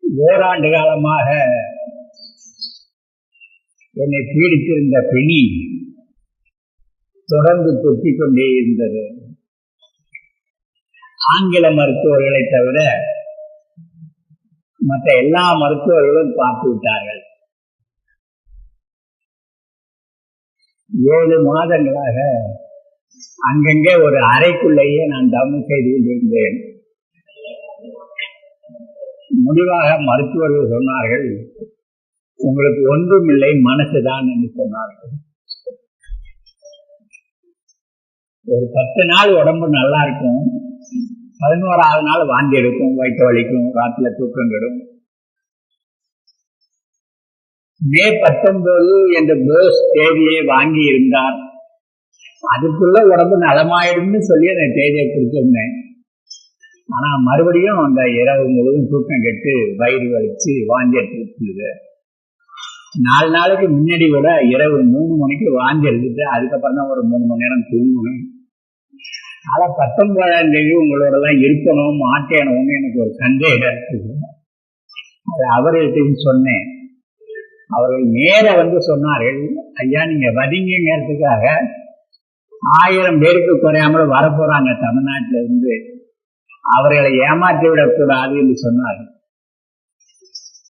ஓராண்டு காலமாக என்னை பீடித்திருந்த பிணி தொடர்ந்து தொத்திக் கொண்டே இருந்தது. ஆங்கில மருத்துவர்களை தவிர மற்ற எல்லா மருத்துவர்களும் பார்த்து விட்டார்கள். 7 மாதங்களாக அங்கங்கே ஒரு அறைக்குள்ளேயே நான் தவம் செய்து கொண்டிருந்தேன். முடிவாக மருத்துவர்கள் சொன்னார்கள், உங்களுக்கு ஒன்றுமில்லை, மனசுதான் என்று சொன்னார்கள். ஒரு 10 நாள் உடம்பு நல்லா இருக்கும், 11ஆவது நாள் வாந்தி எடுக்கும், வயிற்று வலிக்கும், ராத்திரில தூக்கம் கெடும். மே 19 என்ற போஸ் தேதியை வாங்கி இருந்தார். அதுக்குள்ள உடம்பு நலமாயிடும்னு சொல்லி அந்த தேதியை கொடுத்திருந்தேன். ஆனா மறுபடியும் அந்த இரவு முழுவதும் தூக்கம் கெட்டு வயிறு வலிச்சு வாந்தி எடுத்துருக்குது. 4 நாளைக்கு முன்னாடி கூட இரவு 3 மணிக்கு வாந்தி எடுத்துட்டு அதுக்கப்புறம் தான் ஒரு 3 மணி நேரம் தூங்கணும். ஆனா 19ஆம் தேதி உங்களோட எல்லாம் இருக்கணும் மாட்டேனும்னு எனக்கு ஒரு சந்தேகம் இருக்குது. அது அவர்கள்ட்டையும் சொன்னேன். அவர்கள் நேர வந்து சொன்னார்கள், ஐயா நீங்க வதிங்கிறதுக்காக 1000 பேருக்கு குறையாமல் வரப்போறாங்க தமிழ்நாட்டில இருந்து, அவர்களை ஏமாற்றி விடக்கூடாது என்று சொன்னார்கள்.